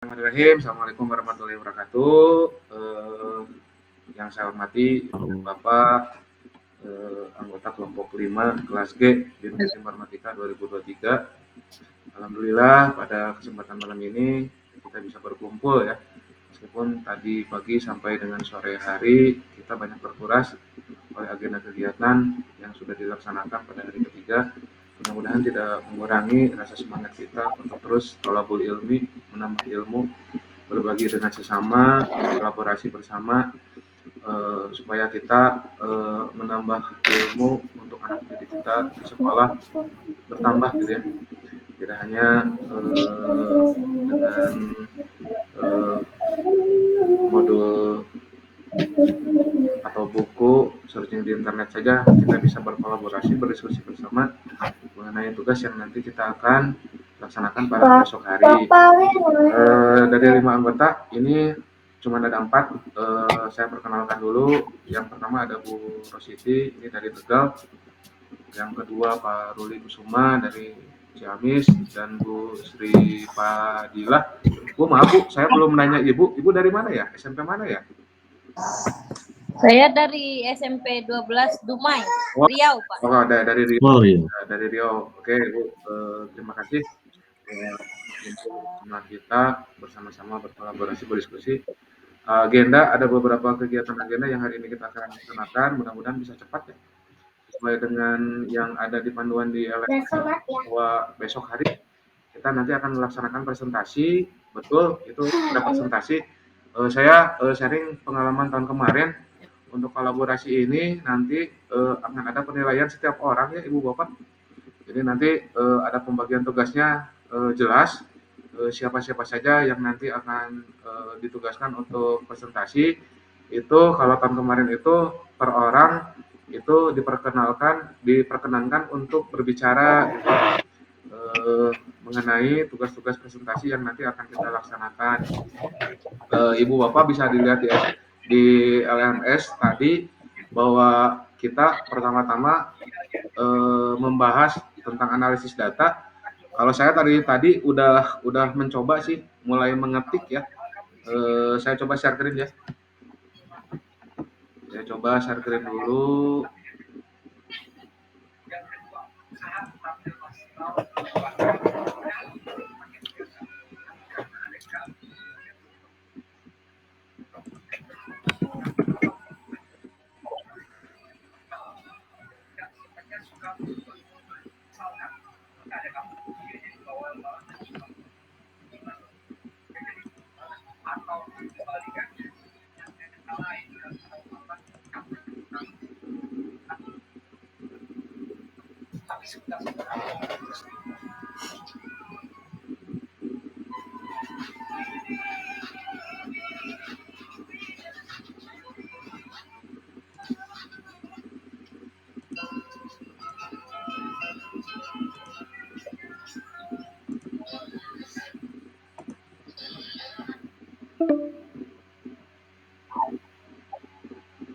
Bismillahirrahmanirrahim. Assalamualaikum warahmatullahi wabarakatuh. Yang saya hormati Bapak anggota kelompok 5 kelas G Binus Informatika 2023. Alhamdulillah pada kesempatan malam ini kita bisa berkumpul ya. Meskipun tadi pagi sampai dengan sore hari kita banyak berkuras oleh agenda kegiatan yang sudah dilaksanakan pada hari ketiga. Mudah-mudahan tidak mengurangi rasa semangat kita untuk terus thalabul ilmi, menambah ilmu, berbagi dengan sesama, kolaborasi bersama, supaya kita menambah ilmu untuk anak didik kita di sekolah bertambah gitu ya. Tidak hanya dengan modul atau buku searching di internet saja, kita bisa berkolaborasi, berdiskusi bersama mengenai tugas yang nanti kita akan laksanakan pada besok hari. Dari 5 anggota ini cuma ada 4. Saya perkenalkan dulu. Yang pertama ada Bu Rositi, ini dari Tegal. Yang kedua Pak Ruli Kusuma dari Ciamis, dan Bu Sri Fadilah. Bu, maaf Bu, saya belum nanya Ibu. Ibu dari mana ya? SMP mana ya? Saya dari SMP 12 Dumai, Riau, Pak. Oh, dari Riau. Oh iya. Dari Riau. Oke, Bu. Terima kasih. Sama kita bersama-sama berkolaborasi, berdiskusi. Agenda, ada beberapa kegiatan agenda yang hari ini kita akan laksanakan. Mudah-mudahan bisa cepat ya, sesuai dengan yang ada di panduan di LMS bahwa besok hari kita nanti akan melaksanakan presentasi. Betul, itu ada presentasi. Saya sharing pengalaman tahun kemarin. Untuk kolaborasi ini nanti akan ada penilaian setiap orang ya Ibu Bapak. Jadi nanti ada pembagian tugasnya jelas, siapa-siapa saja yang nanti akan ditugaskan untuk presentasi. Itu kalau tahun kemarin itu per orang itu diperkenankan untuk berbicara gitu, mengenai tugas-tugas presentasi yang nanti akan kita laksanakan. Ibu Bapak bisa dilihat di LMS tadi bahwa kita pertama-tama membahas tentang analisis data. Kalau saya tadi udah mencoba sih mulai mengetik ya. Saya coba share screen ya. Saya coba share screen dulu.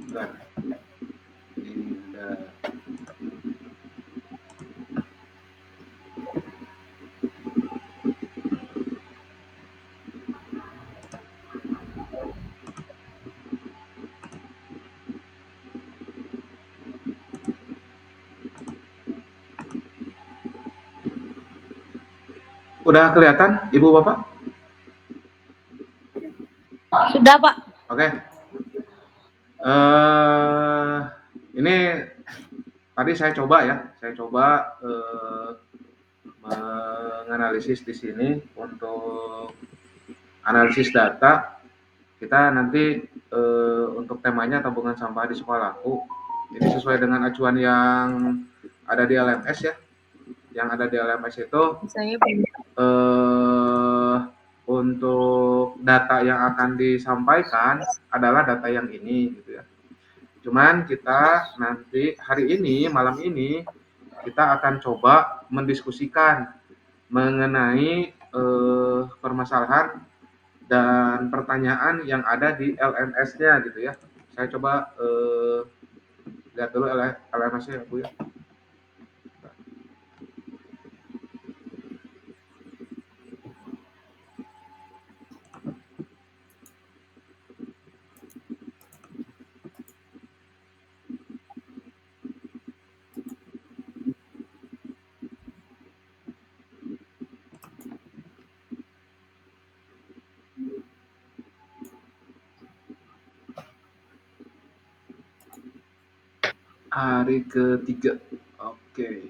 Bentar. Ini udah. Udah kelihatan Ibu Bapak? Sudah, Pak. Oke. Ini tadi saya coba menganalisis di sini untuk analisis data. Kita nanti untuk temanya tabungan sampah di sekolahku. Ini sesuai dengan acuan yang ada di LMS ya. Yang ada di LMS itu Saya untuk data yang akan disampaikan adalah data yang ini gitu ya. Cuman kita nanti hari ini, malam ini, kita akan coba mendiskusikan mengenai permasalahan dan pertanyaan yang ada di LMS-nya gitu ya. Saya coba lihat dulu LMS-nya ya Bu ya. Hari ketiga. Oke.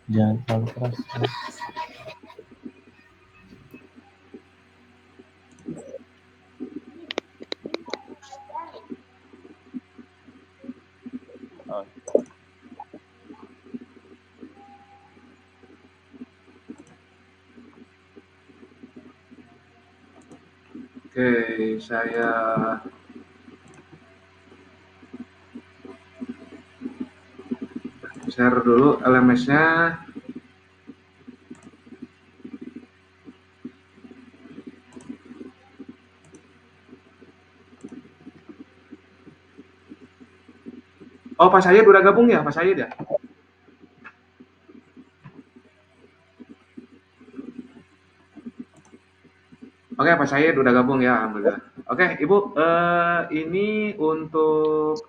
Jangan terlalu keras. Oke, saya share dulu LMS-nya. Oh, Pak Sayed udah gabung ya, Pak Sayed ya? Oke, Pak Sayed udah gabung ya, alhamdulillah. Oke, Ibu, ini untuk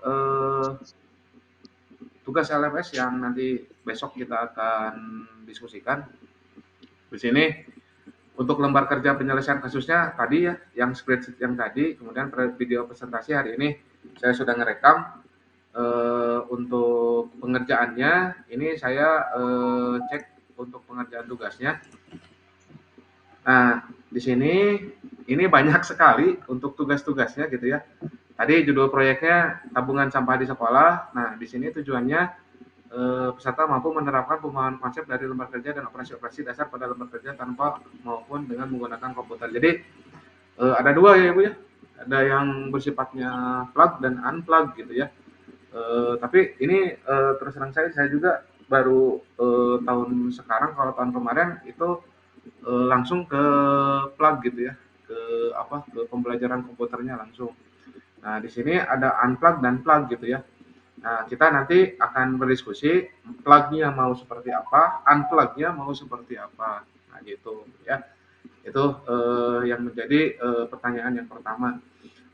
tugas LMS yang nanti besok kita akan diskusikan. Di sini untuk lembar kerja penyelesaian kasusnya tadi ya, yang spreadsheet yang tadi, kemudian video presentasi hari ini saya sudah ngerekam. Untuk pengerjaannya ini saya cek untuk pengerjaan tugasnya. Nah, di sini ini banyak sekali untuk tugas-tugasnya gitu ya. Tadi judul proyeknya tabungan sampah di sekolah. Nah, di sini tujuannya peserta mampu menerapkan pemahaman konsep dari lembar kerja dan operasi-operasi dasar pada lembar kerja tanpa maupun dengan menggunakan komputer. Jadi ada dua ya Ibu ya. Ada yang bersifatnya plug dan unplug gitu ya. Tapi ini terus terang saya juga baru tahun sekarang, kalau tahun kemarin itu langsung ke plug gitu ya, ke apa, ke pembelajaran komputernya langsung. Nah, di sini ada unplug dan plug gitu ya. Nah, kita nanti akan berdiskusi plug-nya mau seperti apa, unplug-nya mau seperti apa. Nah, gitu ya. Itu yang menjadi pertanyaan yang pertama.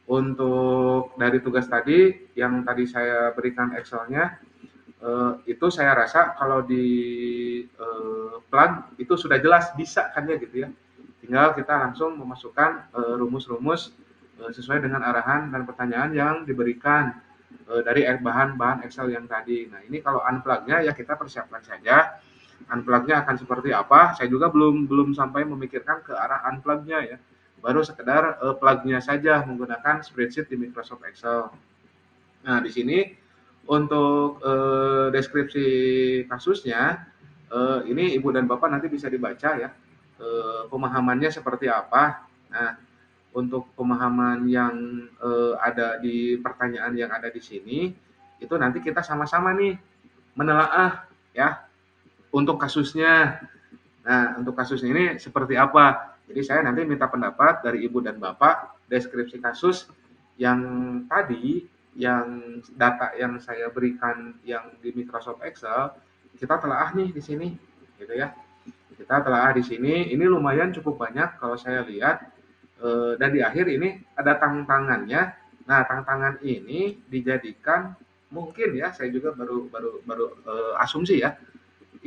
Untuk dari tugas tadi yang tadi saya berikan Excel-nya, itu saya rasa kalau di plug itu sudah jelas bisa kan ya gitu ya. Tinggal kita langsung memasukkan rumus-rumus sesuai dengan arahan dan pertanyaan yang diberikan dari bahan-bahan Excel yang tadi. Nah, ini kalau unplug-nya ya kita persiapkan saja. Unplug-nya akan seperti apa? Saya juga belum belum sampai memikirkan ke arah unplug-nya ya. Baru sekedar plug-nya saja menggunakan spreadsheet di Microsoft Excel. Nah, di sini untuk deskripsi kasusnya, ini Ibu dan Bapak nanti bisa dibaca ya, pemahamannya seperti apa. Nah, untuk pemahaman yang ada di pertanyaan yang ada di sini, itu nanti kita sama-sama nih menelaah ya untuk kasusnya. Nah, untuk kasusnya ini seperti apa? Jadi saya nanti minta pendapat dari Ibu dan Bapak, deskripsi kasus yang tadi, yang data yang saya berikan yang di Microsoft Excel, kita telaah nih di sini, gitu ya. Kita telaah di sini, ini lumayan cukup banyak kalau saya lihat, dan di akhir ini ada tantangannya. Nah, tantangan ini dijadikan mungkin ya, saya juga baru baru baru asumsi ya,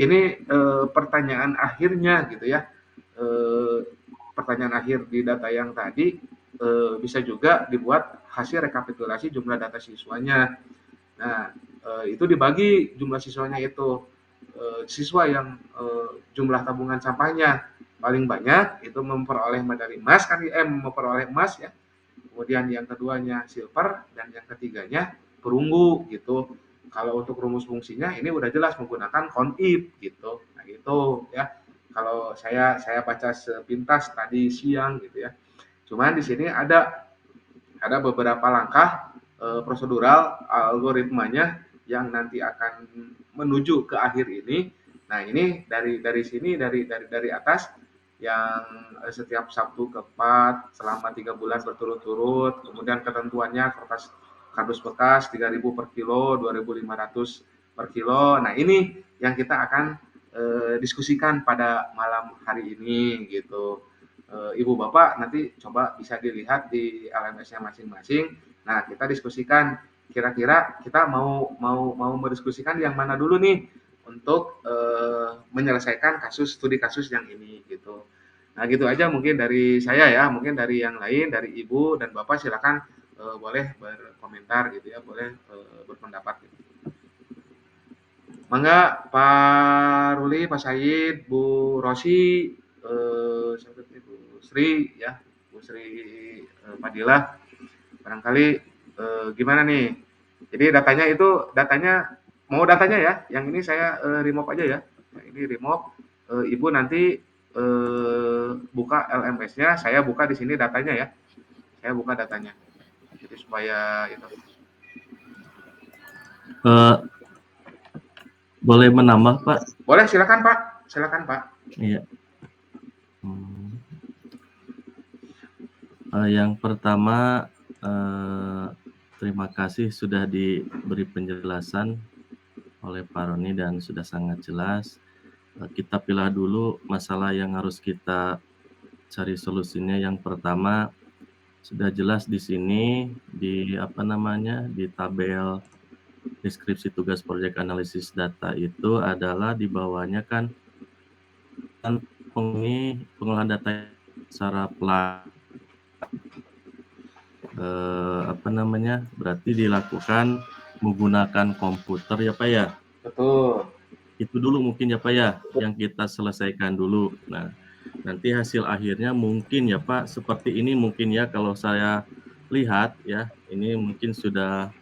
ini pertanyaan akhirnya gitu ya. Eh, Pertanyaan akhir di data yang tadi bisa juga dibuat hasil rekapitulasi jumlah data siswanya. Nah, itu dibagi jumlah siswanya itu. Siswa yang jumlah tabungan sampahnya paling banyak itu memperoleh medali emas kan, memperoleh emas ya. Kemudian yang keduanya silver dan yang ketiganya perunggu gitu. Kalau untuk rumus fungsinya ini udah jelas menggunakan conif gitu. Nah, gitu ya. Kalau saya baca sepintas tadi siang gitu ya. Cuman di sini ada beberapa langkah prosedural algoritmanya yang nanti akan menuju ke akhir ini. Nah, ini dari sini dari atas yang setiap Sabtu keempat selama 3 bulan berturut-turut, kemudian ketentuannya kertas kardus bekas 3.000 per kilo, 2.500 per kilo. Nah, ini yang kita akan diskusikan pada malam hari ini gitu. Ibu Bapak nanti coba bisa dilihat di LMS-nya masing-masing. Nah, kita diskusikan kira-kira kita mau mau mau mendiskusikan yang mana dulu nih untuk menyelesaikan studi kasus yang ini gitu. Nah gitu aja mungkin dari saya ya, mungkin dari yang lain, dari Ibu dan Bapak silakan boleh berkomentar gitu ya, boleh berpendapat gitu. Mangga Pak Ruli, Pak Said, Bu Rosi, Bu Sri ya, Bu Sri Fadilah, barangkali gimana nih? Jadi datanya mau datanya ya, yang ini saya remove aja ya. Nah, ini remove, Ibu nanti buka LMS-nya, saya buka di sini datanya ya. Saya buka datanya. Jadi supaya itu. Boleh menambah, Pak? Boleh, silakan Pak. Silakan Pak. Iya. Yang pertama, terima kasih sudah diberi penjelasan oleh Pak Roni dan sudah sangat jelas. Kita pilih dulu masalah yang harus kita cari solusinya. Yang pertama, sudah jelas di sini di tabel deskripsi tugas proyek analisis data itu adalah di bawahnya kan pengolahan data secara berarti dilakukan menggunakan komputer ya Pak ya. Betul. Itu dulu mungkin ya Pak ya yang kita selesaikan dulu. Nah, nanti hasil akhirnya mungkin ya Pak seperti ini mungkin ya kalau saya lihat ya ini mungkin sudah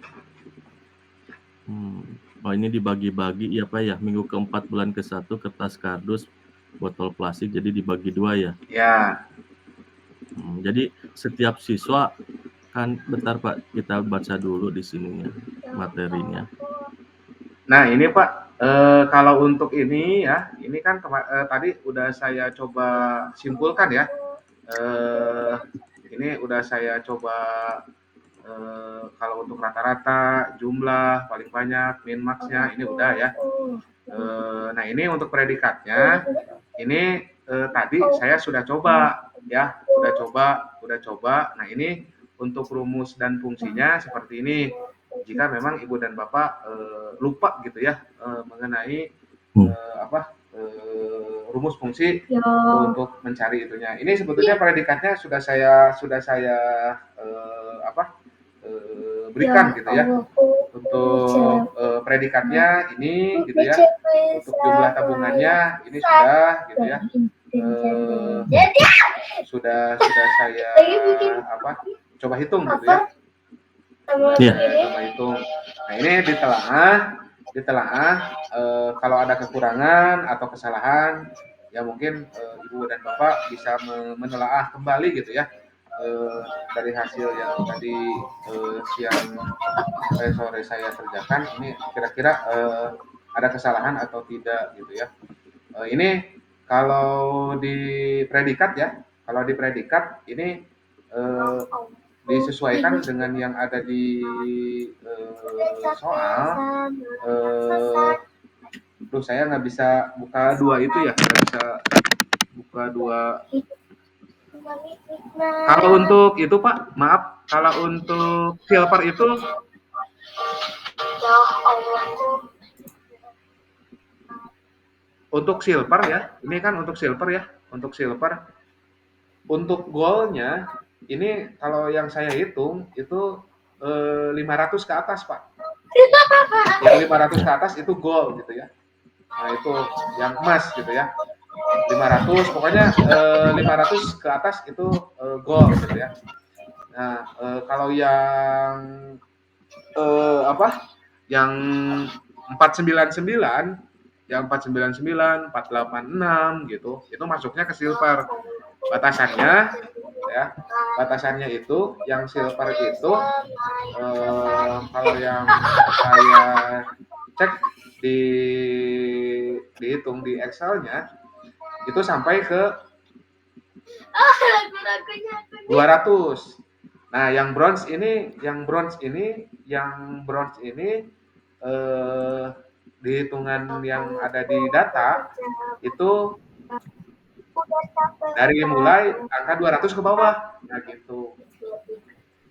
ini dibagi-bagi ya Pak ya, minggu keempat bulan ke-1 kertas kardus botol plastik jadi dibagi 2 ya. Ya. Jadi setiap siswa kan bentar Pak kita baca dulu di sininya materinya. Nah ini Pak, kalau untuk ini ya, ini kan tadi udah saya coba simpulkan ya. Ini udah saya coba kalau untuk rata-rata, jumlah, paling banyak, min max-nya ini udah ya. Nah ini untuk predikatnya, ini tadi saya sudah coba ya, udah coba. Nah ini untuk rumus dan fungsinya seperti ini. Jika memang Ibu dan Bapak lupa gitu ya mengenai rumus fungsi untuk mencari itunya. Ini sebetulnya predikatnya sudah saya berikan gitu ya. Untuk predikatnya ini gitu ya. Untuk jumlah tabungannya ini sudah gitu ya. Sudah saya coba hitung gitu ya. Coba hitung. Nah ini ditelaah kalau ada kekurangan atau kesalahan ya mungkin Ibu dan Bapak bisa menelaah kembali gitu ya dari hasil yang tadi siang sampai sore saya kerjakan ini kira-kira ada kesalahan atau tidak gitu ya. Ini kalau di predikat ini disesuaikan dengan yang ada di soal. Saya nggak bisa buka dua itu ya, nggak bisa buka dua. Kalau untuk itu Pak, maaf, kalau untuk silver itu untuk silver ya, ini kan untuk silver ya, untuk silver. Untuk goalnya ini kalau yang saya hitung itu 500 ke atas Pak. Yang 500 ke atas itu goal gitu ya. Nah itu yang emas gitu ya. 500 pokoknya 500 ke atas itu goal gitu ya. Nah kalau yang yang 499 yang 499 486 gitu itu masuknya ke silver. Batasannya itu yang silver itu kalau yang saya cek dihitung di Excel-nya itu sampai ke 200. Nah, yang bronze ini di hitungan yang ada di data itu dari mulai angka 200 ke bawah. Nah, gitu.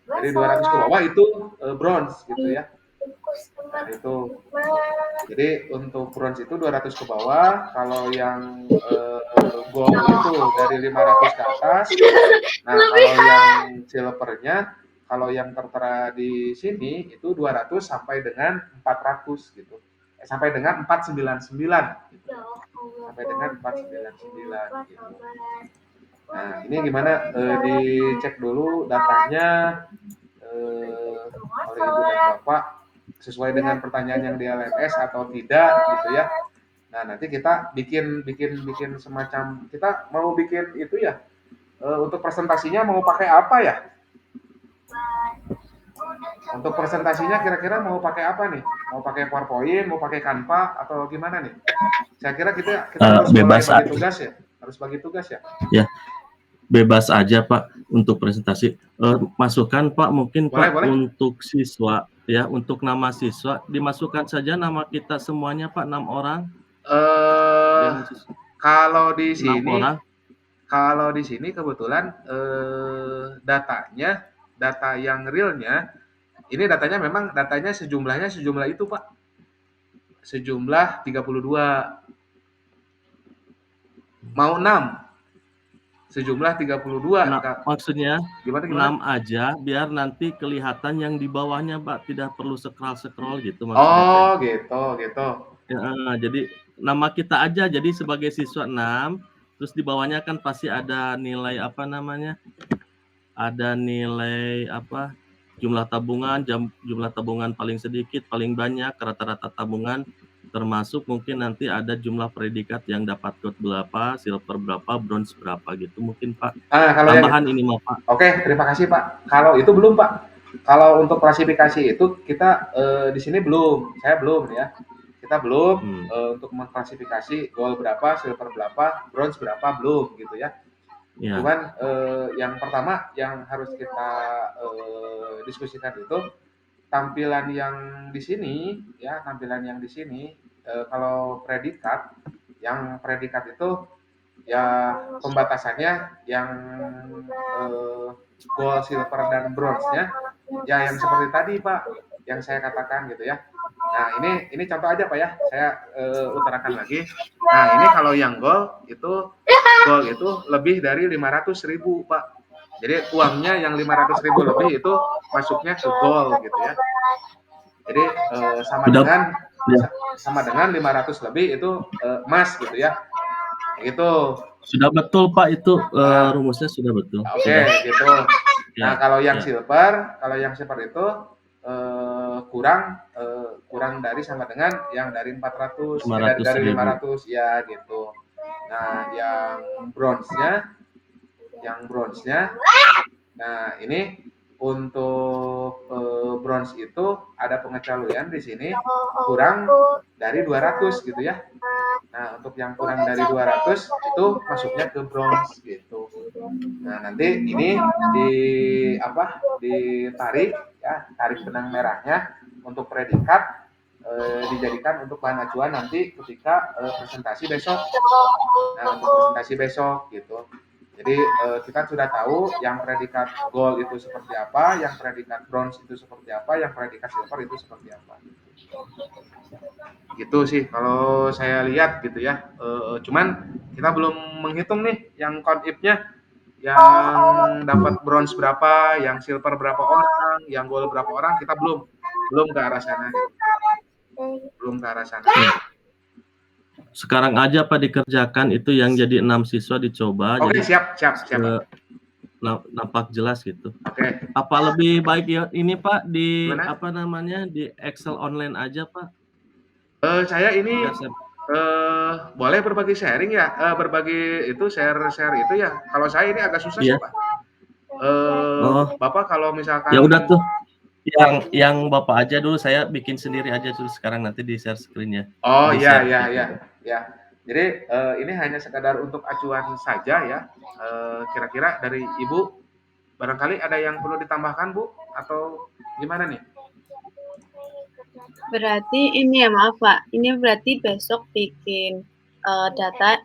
Dari 200 ke bawah itu bronze gitu ya. Nah, itu. Jadi untuk bronze itu 200 ke bawah, kalau yang gold itu dari 500 ke atas. Nah, kalau yang silvernya, kalau yang tertera di sini itu 200 sampai dengan 400 gitu. Sampai dengan 499 gitu. Sampai dengan 499 gitu. Nah, ini gimana? Dicek dulu datanya oleh Ibu dan Bapak sesuai dengan pertanyaan yang di LMS atau tidak gitu ya. Nah, nanti kita bikin semacam, kita mau bikin itu ya, untuk presentasinya mau pakai apa ya? Untuk presentasinya kira-kira mau pakai apa nih? Mau pakai PowerPoint, mau pakai Canva atau gimana nih? Saya kira kita harus mulai bagi tugas ya. Harus bagi tugas ya. Ya, bebas aja Pak untuk presentasi. Masukkan Pak mungkin Boleh, Pak boleh. untuk siswa ya, untuk nama siswa dimasukkan saja nama kita semuanya Pak, 6 orang. Kalau di 6 sini orang. Kalau di sini kebetulan data yang realnya, ini datanya sejumlah itu Pak, sejumlah 32, mau 6, sejumlah 32. Maksudnya Gimana? 6 aja biar nanti kelihatan yang di bawahnya Pak, tidak perlu scroll gitu maksudnya. Oh gitu. Ya, jadi nama kita aja, jadi sebagai siswa 6, terus di bawahnya kan pasti ada nilai apa namanya, ada nilai apa, jumlah tabungan paling sedikit, paling banyak, rata-rata tabungan, termasuk mungkin nanti ada jumlah predikat yang dapat gold berapa, silver berapa, bronze berapa gitu mungkin Pak. Kalau Tambahan ini mah Pak. Oke, terima kasih Pak. Kalau itu belum Pak. Kalau untuk klasifikasi itu kita di sini belum, saya belum ya. Kita belum untuk mengklasifikasi gold berapa, silver berapa, bronze berapa belum gitu ya. Ya. Cuman yang pertama yang harus kita diskusikan itu tampilan yang di sini ya, kalau predikat itu ya pembatasannya yang gold, silver dan bronze-nya ya yang seperti tadi Pak, yang saya katakan gitu ya. Nah, ini contoh aja Pak ya, saya utarakan lagi. Nah, ini kalau yang gold itu lebih dari 500.000 Pak. Jadi uangnya yang 500.000 lebih itu masuknya ke gold gitu ya. Jadi sama dengan 500 lebih itu emas gitu ya. Itu sudah betul Pak, itu rumusnya sudah betul. Oke, gitu. Nah, kalau yang silver itu kurang dari sama dengan yang dari 400, dari 500 ya gitu. Nah, yang bronze-nya, nah ini untuk bronze itu ada pengecualian di sini kurang dari 200 gitu ya. Nah, untuk yang kurang dari 200 itu masuknya ke bronze gitu. Nah, nanti ini ditarik ya, tarik benang merahnya untuk predikat dijadikan untuk bahan acuan nanti ketika presentasi besok. Nah, untuk presentasi besok gitu. Jadi kita sudah tahu yang predikat gold itu seperti apa, yang predikat bronze itu seperti apa, yang predikat silver itu seperti apa. Gitu sih kalau saya lihat gitu ya. Cuman kita belum menghitung nih yang count if-nya, yang dapat bronze berapa, yang silver berapa orang, yang gold berapa orang, kita belum ke arah sana gitu. Belum ke arah sana. Sekarang aja Pak dikerjakan itu yang jadi 6 siswa dicoba. Oke, jadi siap. Nampak jelas gitu. Oke. Apa lebih baik ya ini Pak di Gimana? apa namanya, di Excel online aja Pak? Saya ini boleh berbagi sharing ya, berbagi itu share itu ya. Kalau saya ini agak susah sih Pak. Bapak kalau misalkan ya udah tuh, yang Bapak aja dulu, saya bikin sendiri aja dulu sekarang, nanti di share screen-nya. Oh iya. Jadi ini hanya sekadar untuk acuan saja ya. Kira-kira dari Ibu barangkali ada yang perlu ditambahkan Bu atau gimana nih? Berarti ini ya, maaf Pak, ini berarti besok bikin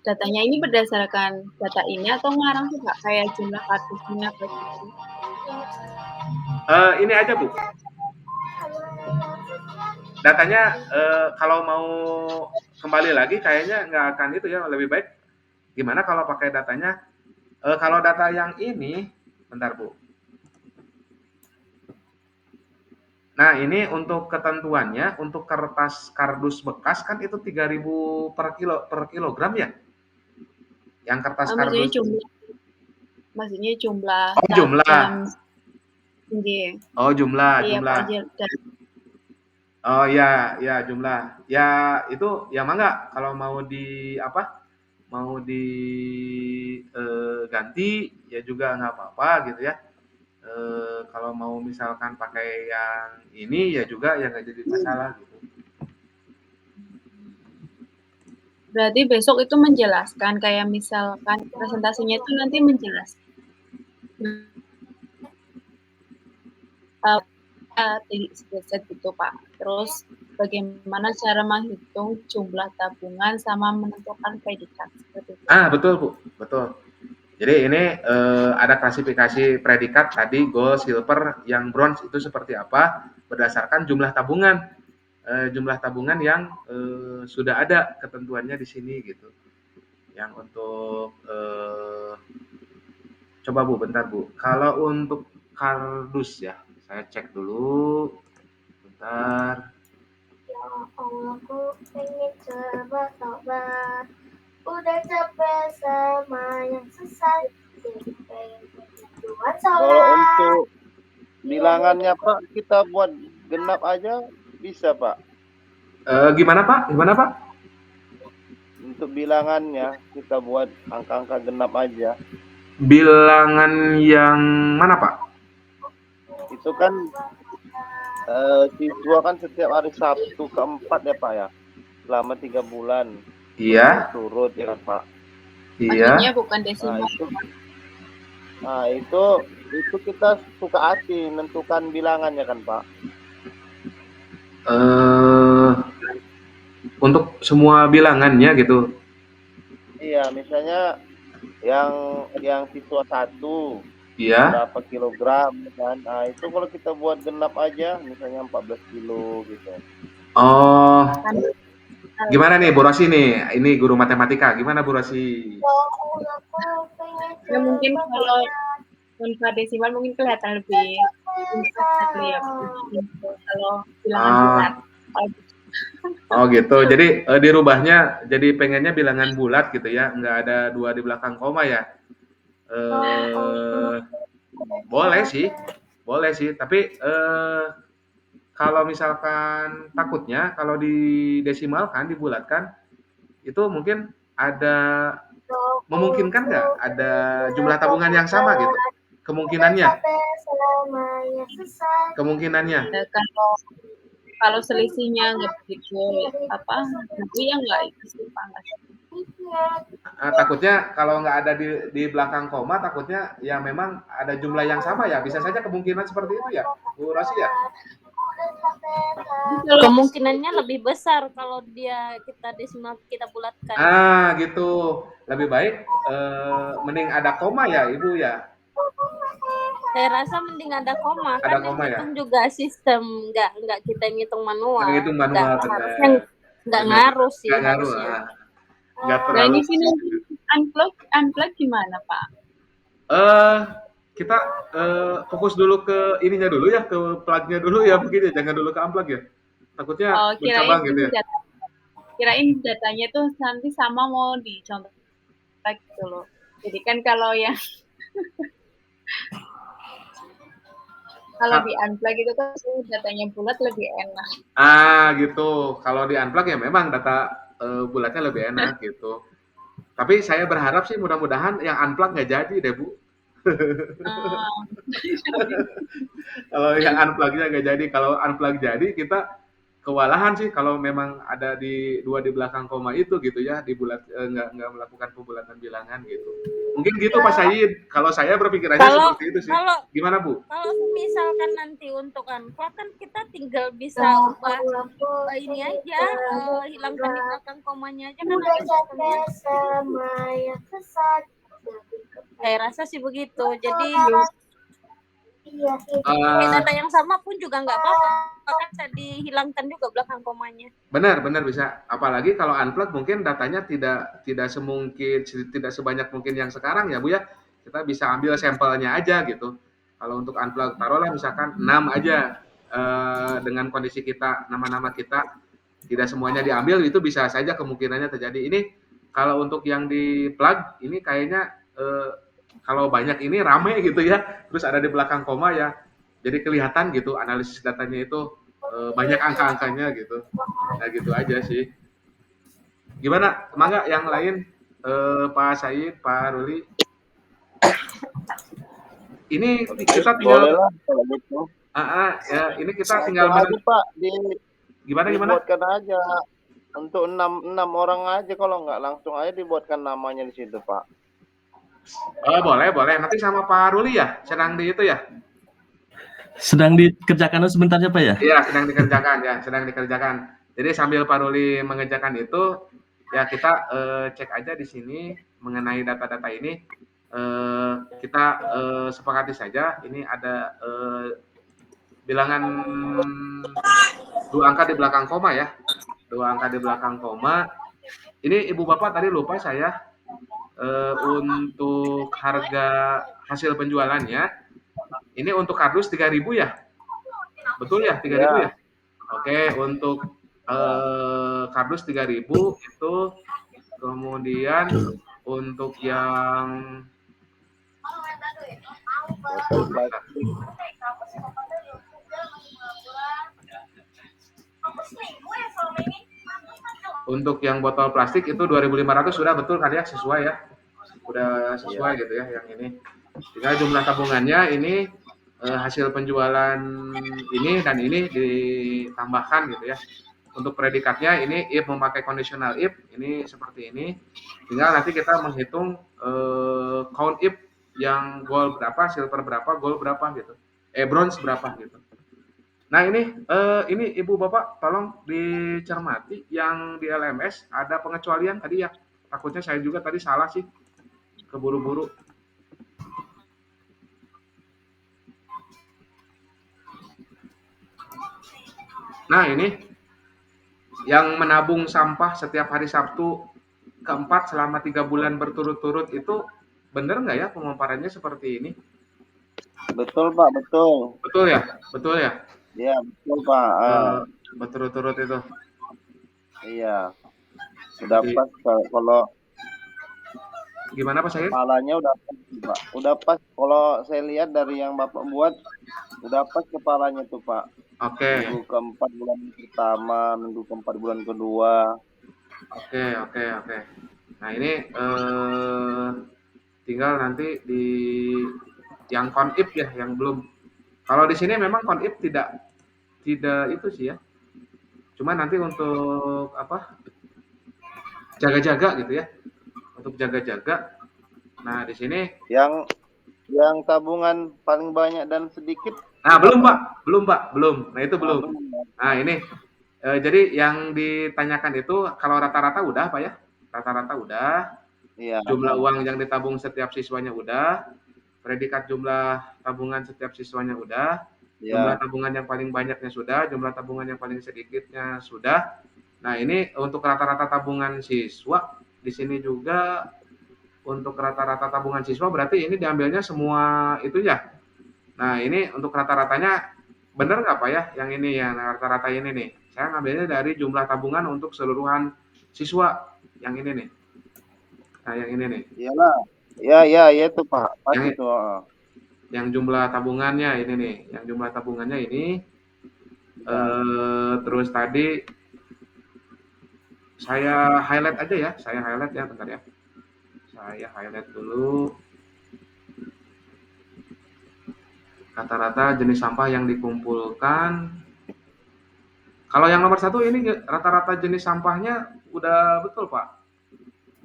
datanya ini berdasarkan data ini atau ngarang sih Pak, kayak jumlah kartusnya begitu? Ini aja Bu. datanya kalau mau kembali lagi kayaknya nggak akan itu ya, lebih baik gimana kalau pakai datanya, kalau data yang ini, bentar Bu. Nah ini untuk ketentuannya, untuk kertas kardus bekas kan itu 3.000 per kilogram ya? Yang kertas kardus. Maksudnya jumlah Oh jumlah. Iya. Oh jumlah, Iya jumlah. Pak. Oh ya, ya jumlah. Ya itu ya mangga kalau mau di apa? Mau ganti ya juga nggak apa-apa gitu ya. Kalau mau misalkan pakai yang ini ya juga ya nggak jadi masalah gitu. Berarti besok itu menjelaskan kayak misalkan presentasinya itu nanti menjelaskan di spreadsheet gitu Pak. Terus bagaimana cara menghitung jumlah tabungan sama menentukan predikat seperti itu. Betul Bu, betul. Jadi ini ada klasifikasi predikat tadi gold, silver, yang bronze itu seperti apa berdasarkan jumlah tabungan. Jumlah tabungan yang sudah ada ketentuannya di sini gitu. Yang untuk coba Bu, bentar Bu. Kalau untuk kardus ya, saya cek dulu. Bentar. Ya Allah, aku pengen coba-coba. Udah capek sama yang sesat. Jadi pengen buat Kalau untuk bilangannya Pak, kita buat genap aja bisa Pak. Gimana Pak? Gimana Pak? Untuk bilangannya kita buat angka-angka genap aja. Bilangan yang mana Pak? Itu kan siswa kan setiap hari Sabtu keempat ya Pak ya, selama 3 bulan. Iya. Turut ya Pak. Iya. Maksudnya bukan desimal. Nah itu kita suka hati menentukan bilangannya kan Pak. Untuk semua bilangannya gitu. Iya, misalnya yang siswa 1 iya, berapa kilogram kan. Nah, itu kalau kita buat genap aja misalnya 14 kilo gitu. Oh. Gimana nih Bu Rosi nih? Ini guru matematika. Gimana Bu Rosi? Ya mungkin kalau tanpa desimal mungkin kelihatan lebih ya kalau bilangan bulat. Oh gitu. Jadi dirubahnya jadi pengennya bilangan bulat gitu ya, nggak ada 2 di belakang koma ya. Boleh sih. Tapi kalau misalkan takutnya kalau didesimalkan, dibulatkan, itu mungkin memungkinkan nggak ada jumlah tabungan yang sama gitu? Kemungkinannya. Kalau selisihnya nggak begitu nanti ya nggak itu sih Pak. Takutnya kalau nggak ada di belakang koma, takutnya ya memang ada jumlah yang sama ya. Bisa saja kemungkinan seperti itu ya, Bu Rosi ya. Kemungkinannya lebih besar kalau kita desimal kita bulatkan. Gitu. Lebih baik mending ada koma ya Ibu ya. Saya rasa mending ada koma, ada kan koma yang hitung ya? juga sistem, nggak kita ngitung manual. Ngitung manual, harusnya nggak ngaruh sih. Nggak ngaruh. Nggak terlalu. Nah ini sih unplug gimana Pak? Kita fokus dulu ke ininya dulu ya, ke plug-nya dulu ya mungkin ya, jangan dulu ke unplug ya. Takutnya bercabang gitu ya. Kirain datanya tuh nanti sama mau dicontoh gitu loh. Jadi kan kalau yang kalau di unplug itu kan datanya bulat lebih enak. Gitu. Kalau di unplug ya memang data bulatnya lebih enak gitu. Tapi saya berharap sih mudah-mudahan yang unplug nggak jadi deh Bu. Kalau yang unplug-nya nggak jadi, kalau unplug jadi kita kewalahan sih kalau memang ada di 2 di belakang koma itu gitu ya, nggak melakukan pembulatan bilangan gitu. Mungkin gitu Pak Said. Kalau saya berpikirannya seperti itu sih. Gimana Bu? Kalau misalkan nanti untuk unplug kan kita tinggal bisa ubah ini aja, hilangkan di belakang komanya aja kan ada sistemnya. Saya rasa sih begitu. Jadi Iya, itu. Pakai Eh, data yang sama pun juga nggak apa-apa, kan bisa dihilangkan juga belakang komanya. benar bisa. Apalagi kalau unplug mungkin datanya tidak tidak sebanyak mungkin yang sekarang ya Bu ya. Kita bisa ambil sampelnya aja gitu. Kalau untuk unplug taruhlah misalkan 6 aja dengan kondisi kita, nama-nama kita tidak semuanya diambil, itu bisa saja kemungkinannya terjadi. Ini kalau untuk yang di plug ini kayaknya kalau banyak ini rame gitu ya, terus ada di belakang koma ya, jadi kelihatan gitu analisis datanya itu banyak angka-angkanya gitu. Nah gitu aja sih. Gimana? Mangga yang lain, Pak Said, Pak Ruli. Ini kita Boleh tinggal, lah kalau gitu. ya, ini kita tinggal Langsung aja Pak, gimana? dibuatkan aja untuk enam orang aja, kalau nggak langsung aja dibuatkan namanya di situ Pak. Boleh. Nanti sama Pak Ruli ya, sedang di itu ya? Sedang dikerjakan sebentar ya Pak ya? Iya, sedang dikerjakan. Jadi sambil Pak Ruli mengerjakan itu, ya kita cek aja di sini mengenai data-data ini. Kita sepakati saja. Ini ada bilangan 2 angka di belakang koma ya. 2 angka di belakang koma. Ini Ibu Bapak tadi lupa saya untuk harga hasil penjualannya. Ini untuk kardus 3.000 ya? Betul ya, 3.000 ya? Oke, untuk kardus 3.000 itu, kemudian untuk yang botol plastik itu 2.500 sudah betul kan ya, sesuai ya? Udah sesuai gitu ya yang ini. Tinggal jumlah tabungannya ini hasil penjualan ini dan ini ditambahkan gitu ya. Untuk predikatnya ini if memakai conditional if ini seperti ini. Tinggal nanti kita menghitung count if yang gold berapa, silver berapa, gold berapa gitu. Bronze berapa gitu. Nah ini Ibu Bapak tolong dicermati yang di LMS ada pengecualian tadi ya. Takutnya saya juga tadi salah sih, keburu-buru. Nah ini yang menabung sampah setiap hari Sabtu keempat selama 3 bulan berturut-turut itu benar nggak ya pemaparannya seperti ini? Betul Pak, betul. Betul ya? Iya betul Pak. Berturut-turut itu. Iya. Udah pas kalau gimana Pak Said? kepalanya udah pas Pak. Udah pas kalau saya lihat dari yang Bapak buat, udah pas kepalanya tuh Pak. Oke. Minggu keempat bulan pertama, minggu keempat bulan kedua. Oke. Nah ini tinggal nanti di yang konip ya, yang belum. Kalau di sini memang konip tidak itu sih ya. Cuma nanti untuk apa? Jaga-jaga gitu ya. Untuk jaga-jaga. Nah di sini yang tabungan paling banyak dan sedikit. Nah belum Pak. Nah itu belum. Nah ini jadi yang ditanyakan itu kalau rata-rata udah Pak ya? Rata-rata udah. Iya. Jumlah uang yang ditabung setiap siswanya udah. Predikat jumlah tabungan setiap siswanya udah. Ya. Jumlah tabungan yang paling banyaknya sudah. Jumlah tabungan yang paling sedikitnya sudah. Nah ini untuk rata-rata tabungan siswa. Di sini juga untuk rata-rata tabungan siswa berarti ini diambilnya semua itu ya. Nah ini untuk rata-ratanya benar nggak Pak ya? Yang ini ya rata-rata ini nih. Saya ngambilnya dari jumlah tabungan untuk keseluruhan siswa. Yang ini nih. Nah yang ini nih. Iyalah. Ya itu Pak. Pasti itu. Yang jumlah tabungannya ini nih. Yang jumlah tabungannya ini. Terus tadi saya highlight aja ya. Bentar ya. Saya highlight dulu. Rata-rata jenis sampah yang dikumpulkan. Kalau yang nomor 1 ini rata-rata jenis sampahnya udah betul Pak.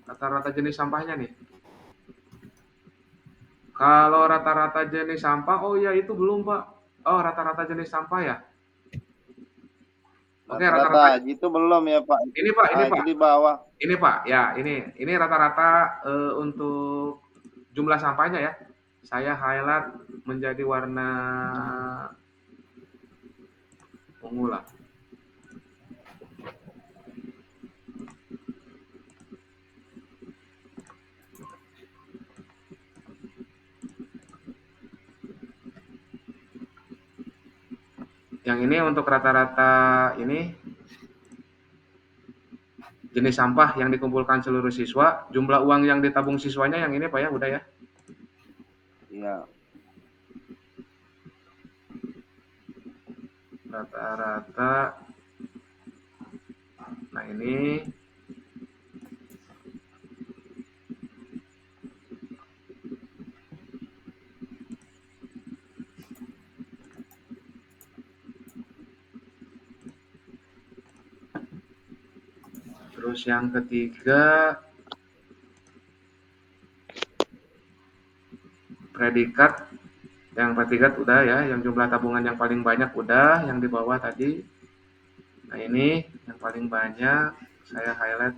Rata-rata jenis sampahnya nih. Kalau rata-rata jenis sampah, oh ya itu belum Pak. Oh rata-rata jenis sampah ya. Oke rata-rata itu belum ya Pak. Ini Pak. Itu di bawah. Ini Pak, ya ini rata-rata untuk jumlah sampahnya ya. saya highlight menjadi warna ungu lah. Yang ini untuk rata-rata ini jenis sampah yang dikumpulkan seluruh siswa, jumlah uang yang ditabung siswanya yang ini Pak ya, udah ya? Iya. Rata-rata. Nah ini terus yang ketiga predikat. Yang predikat udah ya, yang jumlah tabungan yang paling banyak udah, yang di bawah tadi. Nah ini yang paling banyak saya highlight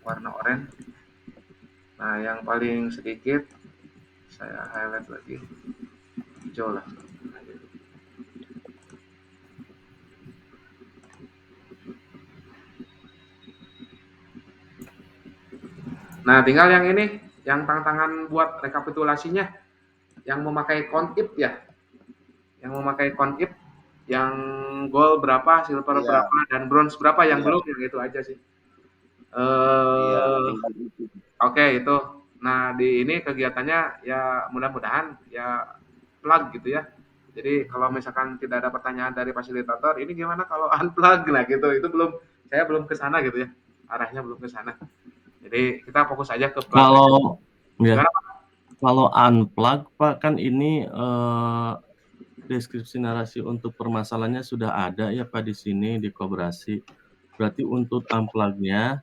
warna oranye. Nah yang paling sedikit saya highlight lagi hijau lah. Nah tinggal yang ini, yang tantangan buat rekapitulasinya, yang memakai count-ip ya, yang memakai count-ip, yang gold berapa, silver Iya. berapa, dan bronze berapa, yang Iya. belum, yang itu aja sih. Iya, tinggal itu. Oke itu. Nah di ini kegiatannya ya mudah-mudahan ya plug gitu ya. Jadi kalau misalkan tidak ada pertanyaan dari fasilitator, ini gimana kalau unplug, nah gitu, itu belum, saya belum ke sana gitu ya, arahnya belum ke sana. Jadi kita fokus aja ke plug. Kalau ya, Gimana Pak? kalau unplug Pak kan ini deskripsi narasi untuk permasalahannya sudah ada ya Pak di sini di Kobrasi. Berarti untuk unplug-nya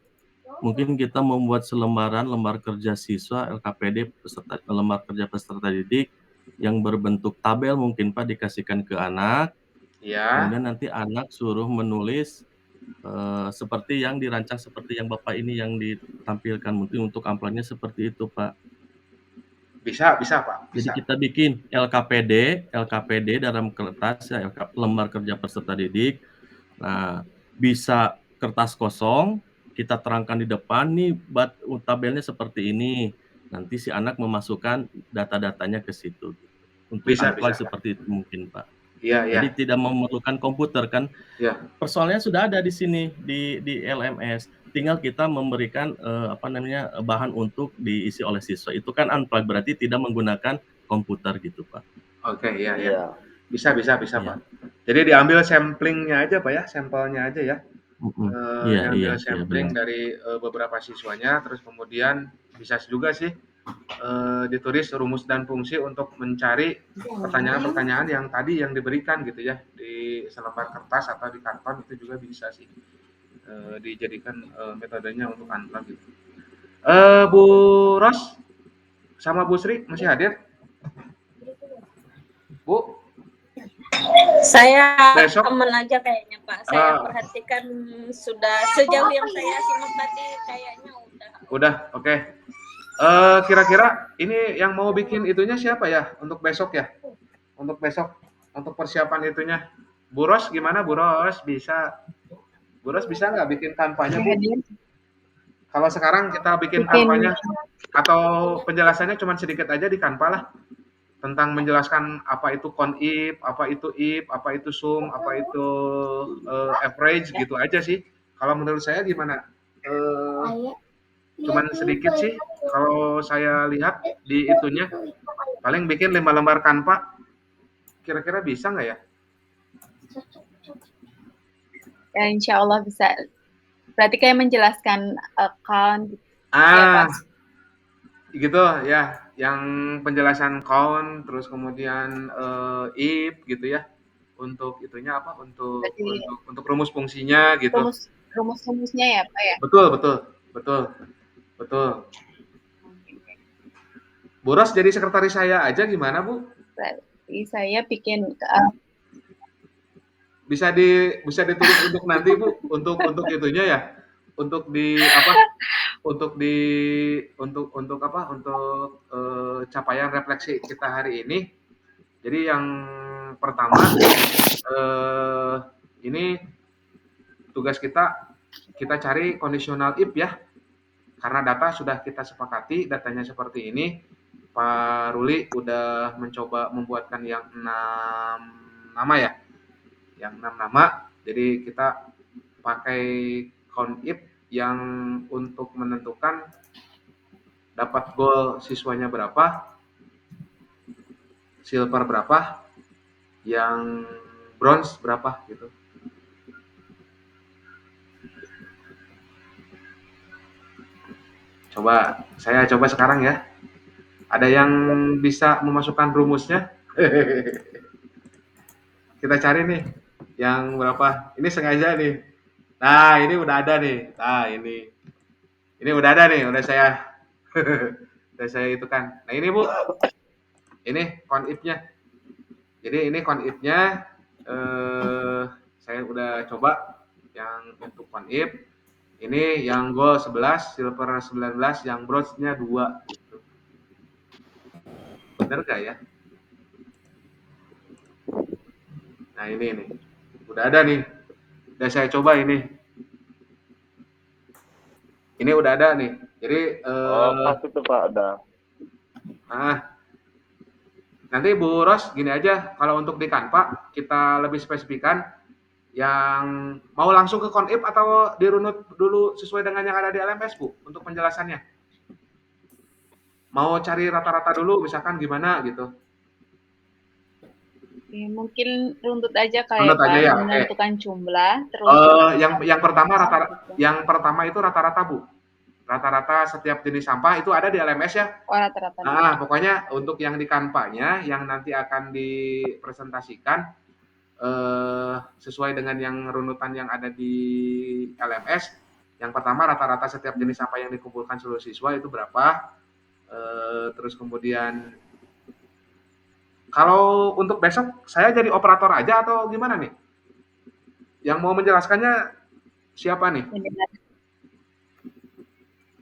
mungkin kita membuat lembar kerja siswa LKPD lembar kerja peserta didik yang berbentuk tabel mungkin Pak dikasihkan ke anak. Ya. Kemudian nanti anak suruh menulis seperti yang dirancang seperti yang Bapak ini yang ditampilkan, mungkin untuk amplanya seperti itu Pak. Bisa Pak. Jadi Bisa. kita bikin LKPD dalam kertas ya, lembar kerja peserta didik. Nah, bisa kertas kosong, kita terangkan di depan nih tabelnya seperti ini. Nanti si anak memasukkan data-datanya ke situ. Untuk Bisa. unplug seperti itu mungkin Pak. Iya. Jadi tidak memerlukan komputer kan. Ya. Persoalannya sudah ada di sini di LMS. Tinggal kita memberikan bahan untuk diisi oleh siswa. Itu kan unplug berarti tidak menggunakan komputer gitu Pak. Oke, iya. Bisa Iya. Pak. Jadi diambil samplingnya aja Pak ya, sampelnya aja ya. Diambil sampling dari beberapa siswanya, terus kemudian bisa juga sih ditulis rumus dan fungsi untuk mencari pertanyaan-pertanyaan yang tadi yang diberikan gitu ya di selembar kertas atau di karton, itu juga bisa sih dijadikan metodenya untuk unplug gitu. Bu Ros sama Bu Sri masih hadir? Bu? Saya Besok aman aja kayaknya Pak. Saya perhatikan sudah sejauh yang saya simak tadi kayaknya udah. Oke. Kira-kira ini yang mau bikin itunya siapa ya untuk besok ya? Untuk besok, untuk persiapan itunya. Bu Ros gimana Bu Ros? Bu Ros bisa nggak bikin kanvanya Bu? Kalau sekarang kita bikin kanvanya atau penjelasannya cuma sedikit aja di Canva lah. Tentang menjelaskan apa itu conif, apa itu if, apa itu sum, apa itu average gitu aja sih. Kalau menurut saya gimana? Cuman sedikit sih. Kalau saya lihat di itunya, paling bikin 5 lembar Canva. Kira-kira bisa nggak ya? Ya insya Allah bisa. Berarti kayak menjelaskan account. Gitu ya. Yang penjelasan count, terus kemudian if gitu ya, untuk itunya apa, untuk rumus fungsinya gitu. Rumus-rumusnya ya Pak ya? Betul. Bu Ros jadi sekretaris saya aja gimana Bu? Berarti saya bikin bisa ditulis untuk nanti Bu, untuk itunya ya, untuk di apa? Untuk capaian refleksi kita hari ini. Jadi yang pertama ini tugas kita cari conditional if ya. Karena data sudah kita sepakati, datanya seperti ini. Pak Ruli udah mencoba membuatkan yang 6 nama ya. Yang 6 nama. Jadi kita pakai count if yang untuk menentukan dapat goal siswanya berapa, silver berapa, yang bronze berapa gitu. Saya coba sekarang ya. Ada yang bisa memasukkan rumusnya? Kita cari nih yang berapa. Ini sengaja nih. Nah, ini udah ada nih. Nah, ini udah ada nih, udah saya itu kan. Nah, ini Bu. Ini count if-nya. Jadi ini count if-nya saya udah coba yang untuk count if. Ini yang gold 11, silver 19, yang bronze-nya 2 gitu. Bener gak ya? Nah, ini nih. Udah ada nih. Udah saya coba ini. Ini udah ada nih. Jadi pas itu Pak ada. Nanti Bu Ros gini aja, kalau untuk di Canva kita lebih spesifikan yang mau langsung ke count if atau dirunut dulu sesuai dengan yang ada di LMS Bu untuk penjelasannya. Mau cari rata-rata dulu misalkan gimana gitu. Ya, mungkin runtut aja kayak Runtut aja ya, menentukan jumlah terus yang pertama itu rata-rata Bu. Rata-rata setiap jenis sampah itu ada di LMS ya. rata-rata. Nah, pokoknya untuk yang di Canva-nya yang nanti akan dipresentasikan sesuai dengan yang runutan yang ada di LMS. Yang pertama rata-rata setiap jenis sampah yang dikumpulkan seluruh siswa itu berapa. Terus kemudian kalau untuk besok saya jadi operator aja atau gimana nih? Yang mau menjelaskannya siapa nih?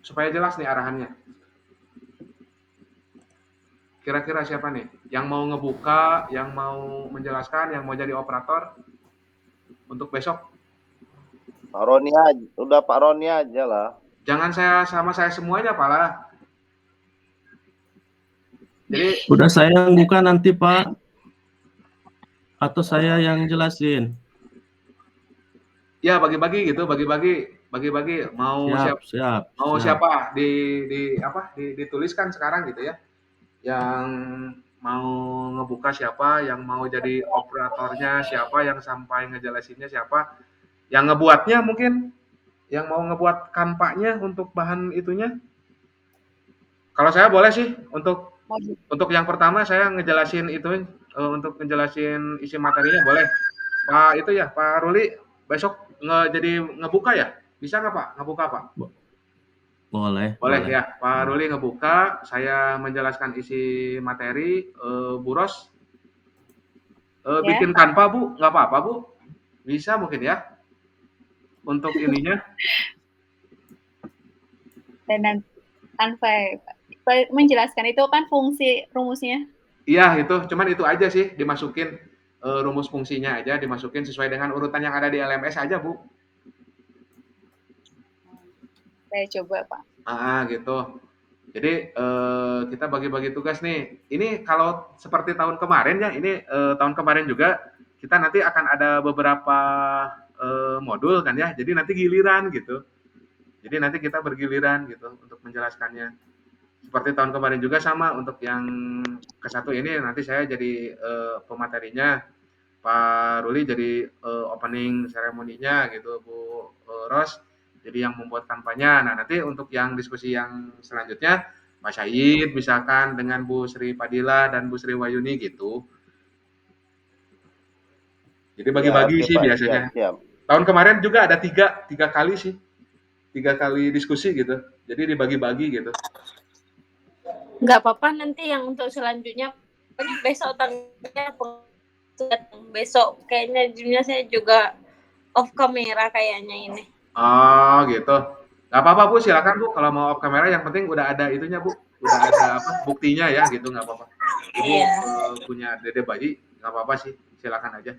Supaya jelas nih arahannya. Kira-kira siapa nih? Yang mau ngebuka, yang mau menjelaskan, yang mau jadi operator untuk besok? Pak Roni aja, udah Pak Roni aja lah. Jangan saya semuanya Pak lah. Jadi udah saya yang buka nanti Pak, atau saya yang jelasin? Ya bagi-bagi gitu, bagi-bagi mau siapa dituliskan sekarang gitu ya. Yang mau ngebuka siapa, yang mau jadi operatornya siapa, yang sampai ngejelasinnya siapa, yang ngebuatnya mungkin, yang mau ngebuat Canva-nya untuk bahan itunya. Kalau saya boleh sih untuk yang pertama saya ngejelasin itu untuk ngejelasin isi materinya boleh. Pak itu ya Pak Ruli besok jadi ngebuka ya? Bisa nggak Pak ngebuka Pak? Boleh Ya Pak Ruli ngebuka, saya menjelaskan isi materi. Bu Ros bikin Canva Bu, nggak apa-apa Bu? Bisa mungkin ya untuk ininya. Dan Canva menjelaskan itu kan fungsi rumusnya. Iya itu, cuman itu aja sih dimasukin rumus fungsinya aja dimasukin sesuai dengan urutan yang ada di LMS aja Bu. Saya coba Pak. Gitu. Jadi kita bagi-bagi tugas nih. Ini kalau seperti tahun kemarin ya, ini tahun kemarin juga kita nanti akan ada beberapa modul kan ya. Jadi nanti giliran gitu. Jadi nanti kita bergiliran gitu untuk menjelaskannya. Seperti tahun kemarin juga sama untuk yang ke-1 ini nanti saya jadi pematerinya. Pak Ruli jadi opening seremoninya gitu, Bu Ros jadi yang membuat kampanye. Nah, nanti untuk yang diskusi yang selanjutnya Pak Syahid misalkan dengan Bu Sri Padila dan Bu Sri Wayuni gitu. Jadi bagi-bagi sih biasanya. Siap. Tahun kemarin juga ada tiga kali sih. 3 kali diskusi gitu. Jadi dibagi-bagi gitu. Nggak apa-apa nanti yang untuk selanjutnya besok tanggalnya besok kayaknya jadinya saya juga off kamera kayaknya ini. Oh, gitu. Nggak apa-apa, Bu, silakan, Bu, kalau mau off kamera yang penting udah ada itunya, Bu. Udah ada apa, buktinya ya gitu, nggak apa-apa. Ibu Iya. punya dede bayi, nggak apa-apa sih, silakan aja.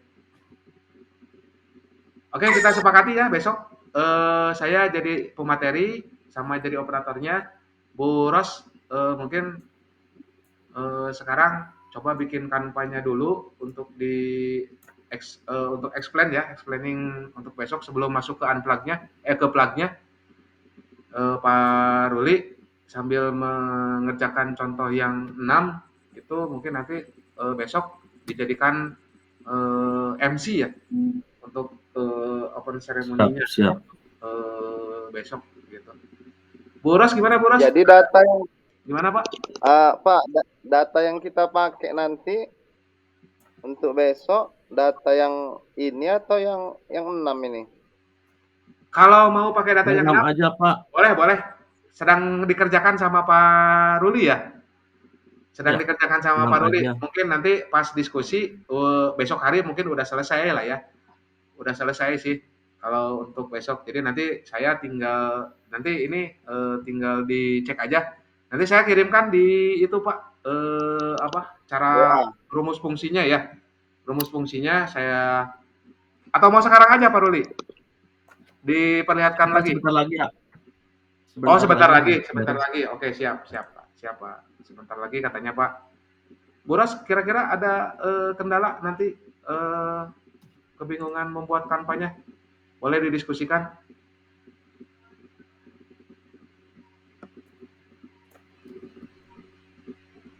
Oke, kita sepakati ya besok saya jadi pemateri sama jadi operatornya. Bu Ros mungkin sekarang coba bikin kampanye dulu untuk untuk explain ya, explaining untuk besok sebelum masuk ke unplug-nya, ke plug-nya. Pak Ruli sambil mengerjakan contoh yang 6 itu mungkin nanti besok dijadikan MC ya untuk open ceremony-nya Siap. besok gitu. Bu Ros gimana Bu Ros? Jadi data yang Gimana Pak? Pak, data yang kita pakai nanti untuk besok data yang ini atau yang 6 ini? Kalau mau pakai data yang 6 aja, Pak. boleh. Sedang dikerjakan sama Pak Ruli ya? Sedang Ya, dikerjakan sama Pak Ruli. aja. Mungkin nanti pas diskusi besok hari mungkin udah selesai lah ya. Udah selesai sih kalau untuk besok. Jadi nanti saya tinggal nanti ini tinggal dicek aja. Nanti saya kirimkan di itu Pak cara rumus fungsinya ya. Rumus fungsinya saya atau mau sekarang aja Pak Ruli? Diperlihatkan lagi. Sebentar lagi ya. Sebentar lagi. Oke, siap Pak. Siap Pak. Sebentar lagi katanya Pak. Bu Ros, kira-kira ada kendala nanti kebingungan membuat kampanye? Boleh didiskusikan?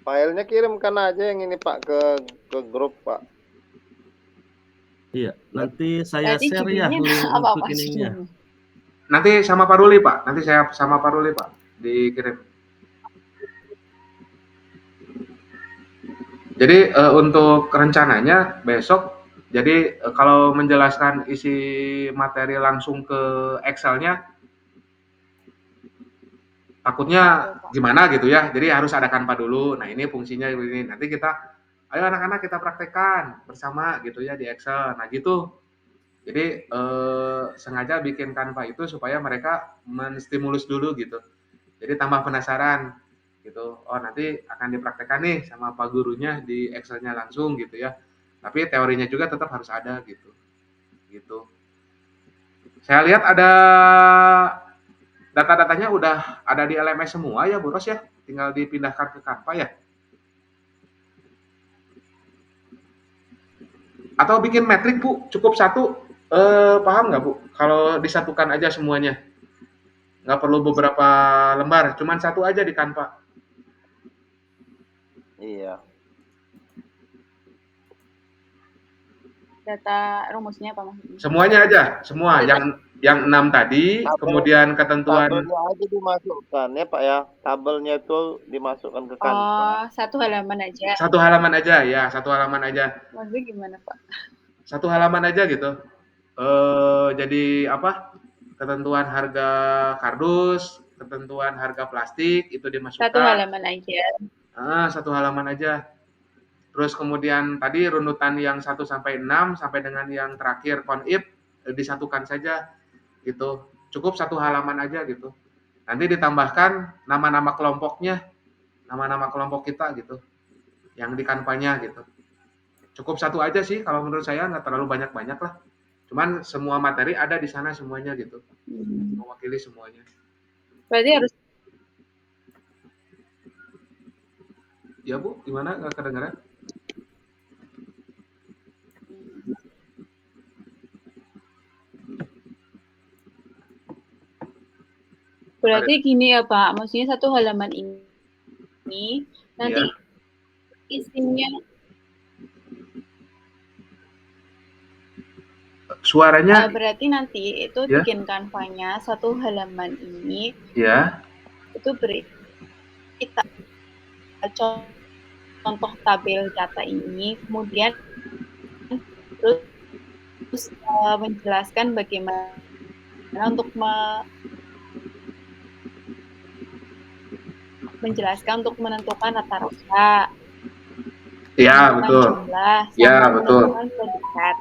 Filenya kirimkan aja yang ini Pak ke grup Pak. Iya, nanti saya Berarti share ya judulnya link apa untuk Pak ininya. judulnya? Nanti sama Pak Ruli Pak. Nanti saya sama Pak Ruli Pak dikirim. Jadi untuk rencananya besok, jadi kalau menjelaskan isi materi langsung ke Excel-nya, takutnya gimana gitu ya. Jadi harus ada Canva dulu. Nah ini fungsinya ini. Nanti kita, ayo anak-anak kita praktekkan bersama gitu ya di Excel. Nah gitu. Jadi sengaja bikin Canva itu supaya mereka menstimulus dulu gitu. Jadi tambah penasaran gitu. Oh nanti akan dipraktekkan nih sama Pak gurunya di Excel-nya langsung gitu ya. Tapi teorinya juga tetap harus ada gitu. Gitu. Saya lihat ada data-datanya udah ada di LMS semua ya Bu Ros ya. Tinggal dipindahkan ke Canva ya. Atau bikin metrik Bu, cukup satu paham nggak Bu? Kalau disatukan aja semuanya. Nggak perlu beberapa lembar, cuman satu aja di Canva. Iya. Data rumusnya apa maksudnya? Semuanya aja, semua yang 6 tadi, kemudian ketentuan tabelnya aja dimasukkan ya Pak ya. Tabelnya itu dimasukkan ke Canva. Satu halaman aja. Satu halaman aja ya, satu halaman aja. Maksudnya gimana Pak? Satu halaman aja gitu. Jadi apa? Ketentuan harga kardus, ketentuan harga plastik itu dimasukkan. Satu halaman aja. Satu halaman aja. Terus kemudian tadi runutan yang 1 sampai 6 sampai dengan yang terakhir konib disatukan saja gitu. Cukup satu halaman aja gitu. Nanti ditambahkan nama-nama kelompoknya, nama-nama kelompok kita gitu. Yang di Canva-nya gitu. Cukup satu aja sih kalau menurut saya, nggak terlalu banyak-banyak lah. Cuman semua materi ada di sana semuanya gitu. Mewakili semuanya. Berarti harus Ya Bu, gimana? Nggak kedengeran? berarti gini ya Pak, maksudnya satu halaman ini nanti Iya. isinya Suaranya berarti nanti itu Ya. bikin Canva-nya satu halaman ini ya. itu beri kita contoh tabel data ini, kemudian terus menjelaskan bagaimana untuk menjelaskan untuk menentukan rata-rata. Ya, betul. Jumlah, Ya, sama betul. menentukan predikat.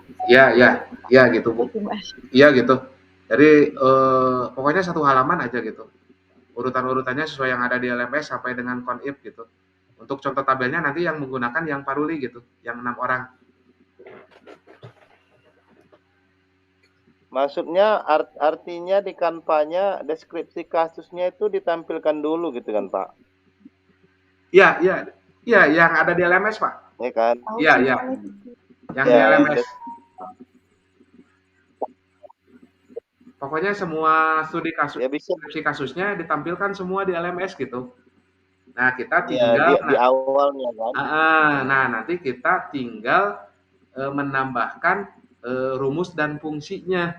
Ya gitu Bu. Iya gitu. Jadi pokoknya satu halaman aja gitu. Urutan-urutannya sesuai yang ada di LMS sampai dengan conif gitu. Untuk contoh tabelnya nanti yang menggunakan yang Paruli gitu, yang 6 orang. Maksudnya artinya di Canva-nya deskripsi kasusnya itu ditampilkan dulu gitu kan, Pak? Iya, iya. Iya, yang ada di LMS, Pak. Ya kan? Iya, iya. Yang di Ya, LMS. Pokoknya semua studi kasus, ya bisa. deskripsi kasusnya ditampilkan semua di LMS gitu. Nah, kita Ya, tinggal di awalnya kan. nah, nanti kita tinggal menambahkan rumus dan fungsinya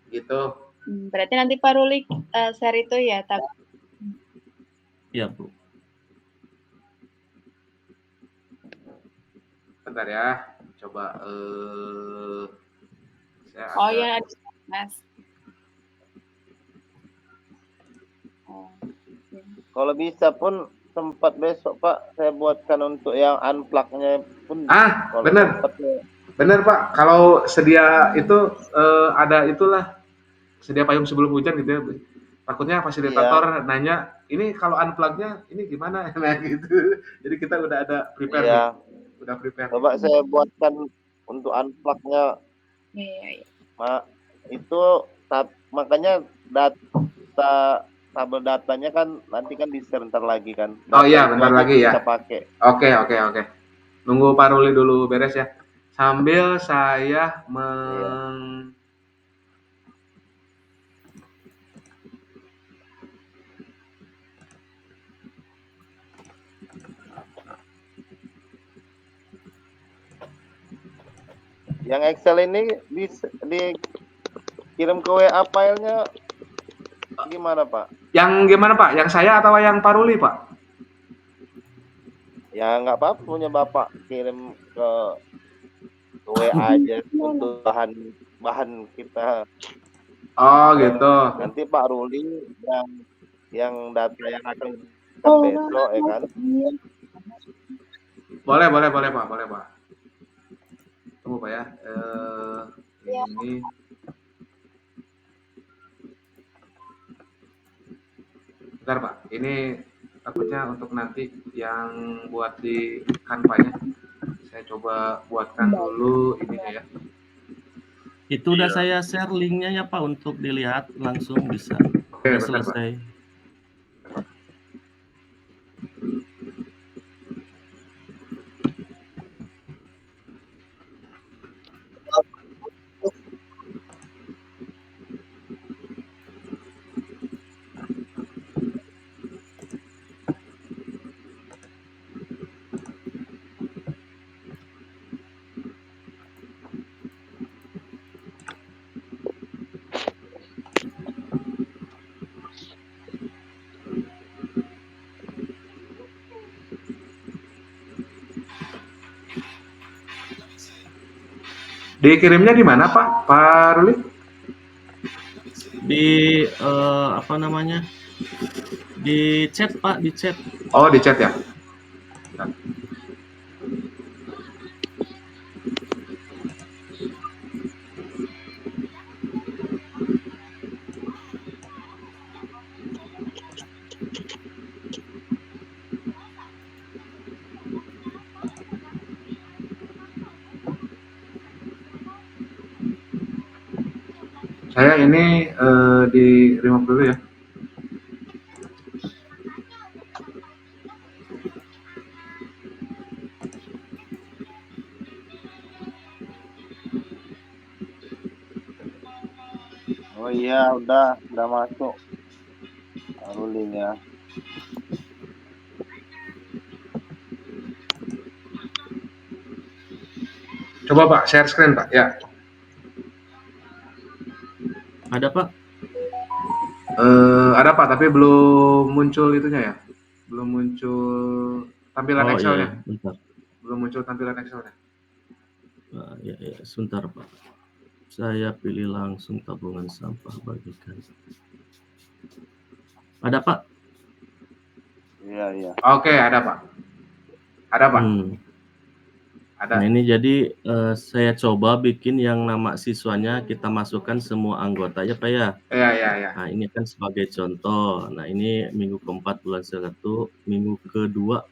gitu. Berarti nanti Pak Ruli share itu ya, Iya, Bu. Bentar ya, coba saya Oh ada. ya, ada Mas. Kalau bisa pun sempat besok Pak saya buatkan untuk yang unplug-nya pun. Bener. Bener Pak, kalau sedia itu ada itulah, sedia payung sebelum hujan gitu ya. Takutnya fasilitator nanya, ini kalau unplug-nya ini gimana? Nah gitu. Jadi kita udah ada prepare nih. Udah prepare. Coba saya buatkan untuk unplug-nya. Iya. Itu makanya tabel datanya kan nanti kan di-share bentar lagi kan. Oh iya, bentar lagi ya. Kita pakai. Oke. Nunggu Pak Ruli dulu beres ya. Sambil saya Yang Excel ini dikirim ke WA filenya gimana Pak? Yang gimana Pak? Yang saya atau yang Pak Ruli Pak? Ya nggak apa-apa, punya Bapak kirim ke WA aja untuk bahan kita. Oh gitu. Nanti Pak Ruli yang data yang akan besok ya kan? Boleh Pak. Tunggu Pak ya. Ini bentar Pak. Ini takutnya untuk nanti yang buat di Canva-nya. Saya coba buatkan dulu ininya ya. Itu udah saya share linknya ya Pak untuk dilihat langsung bisa. Oke, udah selesai. Dikirimnya di mana Pak Ruli? Di apa namanya? Di chat Pak, di chat. Oh, di chat ya. Saya ini di remove dulu ya. Oh iya, udah masuk rulinya. Coba Pak, share screen Pak, ya. Ada Pak? Ada Pak, tapi belum muncul itunya ya. Belum muncul tampilan Excel-nya. Iya, bentar. Belum muncul tampilan Excel-nya. Ya, sebentar Pak. Saya pilih langsung tabungan sampah bagikan. Ada Pak? Iya. Oke, ada Pak. Ada Pak. Ada. Nah ini jadi saya coba bikin yang nama siswanya kita masukkan semua anggota ya Pak ya. Iya. Nah ini kan sebagai contoh. Nah ini minggu keempat bulan 1, minggu kedua,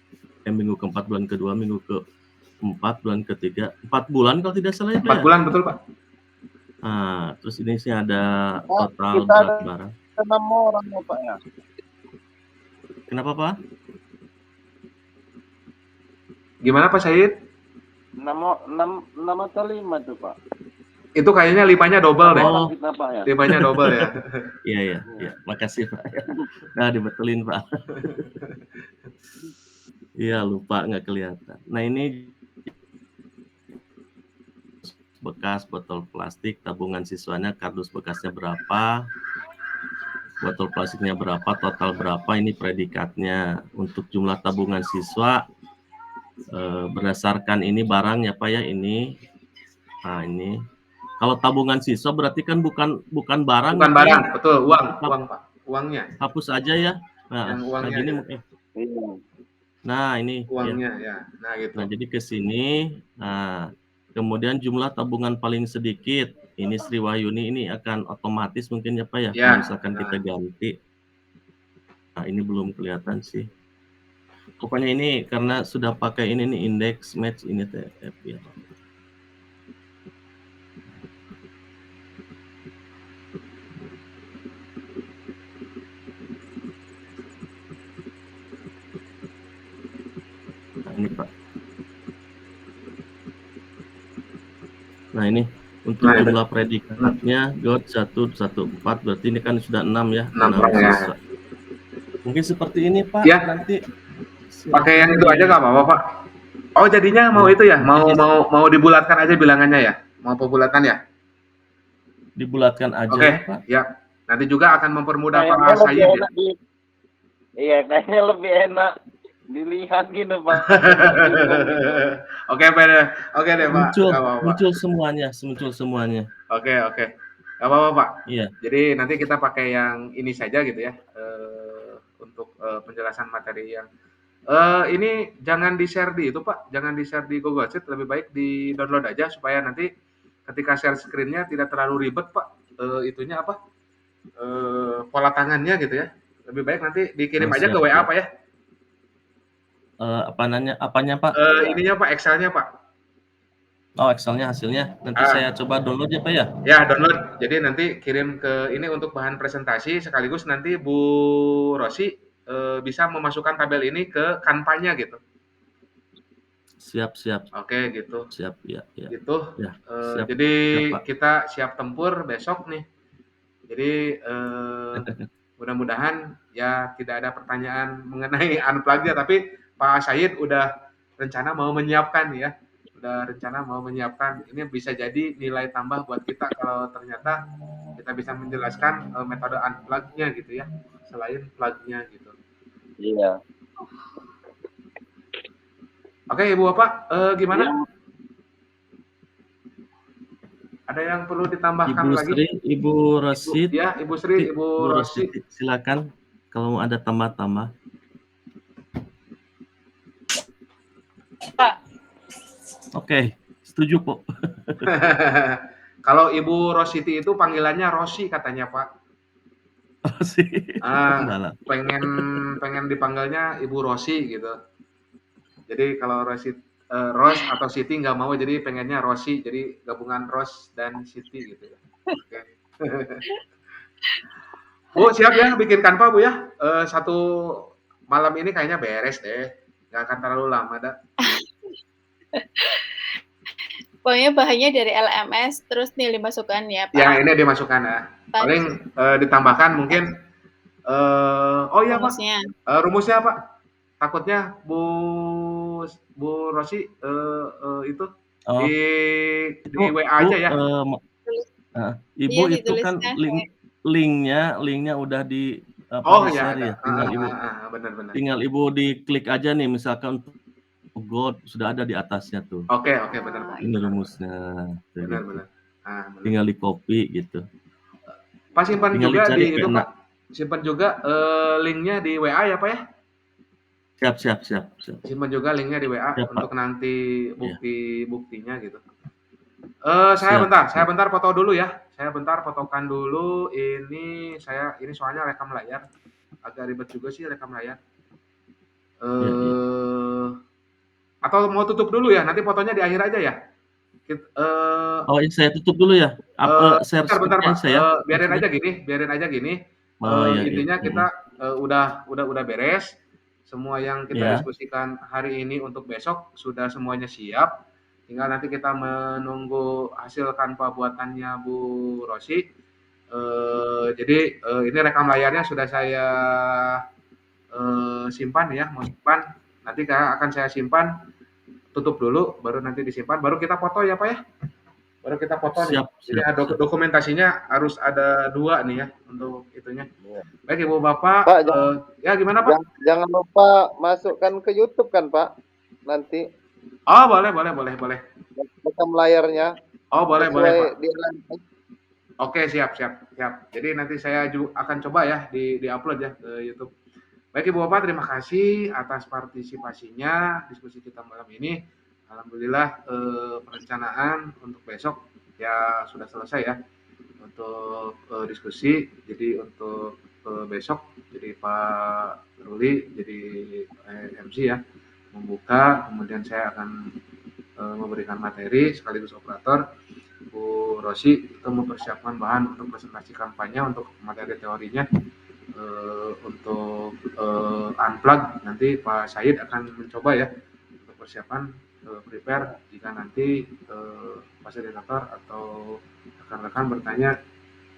minggu keempat bulan kedua, minggu keempat bulan ketiga, 4 bulan kalau tidak salah ya Pak 4 ya. bulan betul Pak. Nah terus ini sih ada Pak, total kita berat ada barang. 6 orang ya Pak ya. Kenapa Pak? Gimana Pak Said? 6 atau 5 tuh Pak. Itu kayaknya 5-nya double deh. Oh. Kita Pak ya. 5-nya double ya. Iya. Makasih Pak. Nah dibetulin Pak. Iya lupa nggak kelihatan. Nah ini bekas botol plastik, tabungan siswanya, kardus bekasnya berapa, botol plastiknya berapa, total berapa, ini predikatnya. Untuk jumlah tabungan siswa berdasarkan ini barang ya Pak ya, ini. Nah ini kalau tabungan siswa berarti kan bukan barang. Bukan barang, ya? Betul, uang Pak, uangnya. Hapus aja ya. Nah, yang uangnya gini ya. Nah ini uangnya ya. Nah gitu. Nah jadi ke sini. Nah kemudian jumlah tabungan paling sedikit ini Sri Wahyuni, ini akan otomatis mungkin ya Pak ya, kalau misalkan kita ganti. Nah ini belum kelihatan sih. Pokoknya ini karena sudah pakai ini nih index match ini TF ya. Nah ini Pak. Nah ini untuk jumlah predikatnya GOT 114, berarti ini kan sudah 6 ya. 6 ya. Mungkin seperti ini Pak ya. Nanti pakai yang itu aja nggak apa-apa Pak. Oh jadinya mau itu ya, mau dibulatkan aja bilangannya ya, mau pembulatan ya? Dibulatkan aja Pak. Ya. Nanti juga akan mempermudah Pak Said ya. Iya kayaknya lebih enak dilihat gitu Pak. Oke deh Pak. Muncul semuanya. Oke. Gak apa-apa Pak. Iya. Jadi nanti kita pakai yang ini saja gitu ya, untuk penjelasan materi yang ini jangan di-share di itu Pak, jangan di-share di Google Sheet, lebih baik di-download aja supaya nanti ketika share screen-nya tidak terlalu ribet Pak. Itunya apa? Pola tangannya gitu ya. Lebih baik nanti dikirim aja ke WA Pak ya. Apanya Pak? Ininya Pak, Excel-nya Pak. Oh, Excel-nya hasilnya. Nanti saya coba download ya Pak ya? Ya, download. Jadi nanti kirim ke ini untuk bahan presentasi, sekaligus nanti Bu Rosi bisa memasukkan tabel ini ke Canva-nya gitu. Siap. Oke, gitu. Siap, ya. Gitu. Ya, jadi kita siap tempur besok nih. Jadi mudah-mudahan ya tidak ada pertanyaan mengenai unplug-nya, tapi Pak Said udah rencana mau menyiapkan ya. Ini bisa jadi nilai tambah buat kita kalau ternyata kita bisa menjelaskan metode unplug-nya gitu ya, selain plug-nya gitu. Iya. Oke, Ibu Bapak, gimana? Ada yang perlu ditambahkan lagi? Ibu Rosid. Ya, Ibu Sri, Ibu Rosid. Silakan kalau ada tambah-tambah. Pak. Oke, setuju Pak. Kalau Ibu Rositi itu panggilannya Rosi katanya Pak. Rosi. Pengen dipanggilnya Ibu Rosi gitu. Jadi kalau Ros atau Siti nggak mau, jadi pengennya Rosi, jadi gabungan Ros dan Siti gitu ya. Oke. Bu siap ya bikin Canva Bu ya. Satu malam ini kayaknya beres deh, nggak akan terlalu lama dah. Pokoknya bahannya dari LMS, terus nih dimasukkan ya Pak? Ya ini dimasukkan ya. Paling ditambahkan mungkin, oh iya rumusnya. Pak, rumusnya Pak. Takutnya Bu Rosi itu di WA aja ya. Ibu itu kan linknya udah di share ya. Tinggal Ibu, benar. Tinggal Ibu diklik aja nih, misalkan God sudah ada di atasnya tuh. Oke, benar. Ini rumusnya. Benar. Tinggal di copy gitu. Pak simpan juga di itu Pak. Simpan juga linknya di WA ya Pak ya. Siap. Simpan juga linknya di WA Siap, Pak. untuk nanti Iya. bukti-buktinya gitu. Siap. Saya bentar foto dulu ya. Saya bentar fotokan dulu. Ini soalnya rekam layar. Agak ribet juga sih rekam layar. Iya. Atau mau tutup dulu ya? Nanti fotonya di akhir aja ya. Oh, ini saya tutup dulu ya. Share Bentar, screen-nya Pak. saya. Biarin aja gini. Oh, iya. Intinya kita udah beres. Semua yang kita Iya. diskusikan hari ini untuk besok sudah semuanya siap. Tinggal nanti kita menunggu hasil kanva buatannya Bu Rosi. Jadi ini rekam layarnya sudah saya simpan ya, mau simpan. Nanti akan saya simpan, tutup dulu, baru nanti disimpan, baru kita foto ya Pak ya. Baru kita foto nih. Jadi dokumentasinya harus ada 2 nih ya untuk itunya. Baik Ibu Bapak, Pak, ya gimana Pak? Jangan lupa masukkan ke YouTube kan Pak, nanti. Oh boleh. Rekam layarnya. Oh boleh Pak. Di Oke siap. Jadi nanti saya akan coba ya di upload ya ke YouTube. Baik Ibu Bapak, terima kasih atas partisipasinya diskusi kita malam ini. Alhamdulillah perencanaan untuk besok ya sudah selesai ya untuk diskusi. Jadi untuk besok jadi Pak Ruli jadi MC ya membuka, kemudian saya akan memberikan materi sekaligus operator. Bu Rosi itu mempersiapkan bahan untuk presentasi kampanye untuk materi teorinya. Untuk unplug nanti Pak Said akan mencoba ya untuk persiapan prepare jika nanti fasilitator atau rekan-rekan bertanya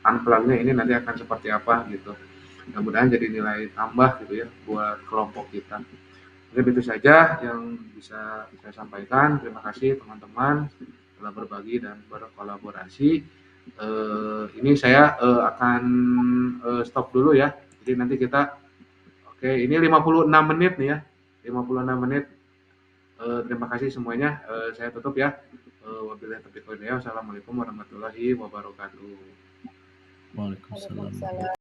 unplugnya ini nanti akan seperti apa gitu. Mudah-mudahan jadi nilai tambah gitu ya buat kelompok kita. Mungkin itu saja yang bisa saya sampaikan. Terima kasih teman-teman telah berbagi dan berkolaborasi. Ini saya akan stop dulu ya. Jadi nanti kita ini 56 menit nih ya. 56 menit. Terima kasih semuanya. Saya tutup ya. Wabillahi taufiq wal hidayah. Wassalamualaikum warahmatullahi wabarakatuh. Waalaikumsalam.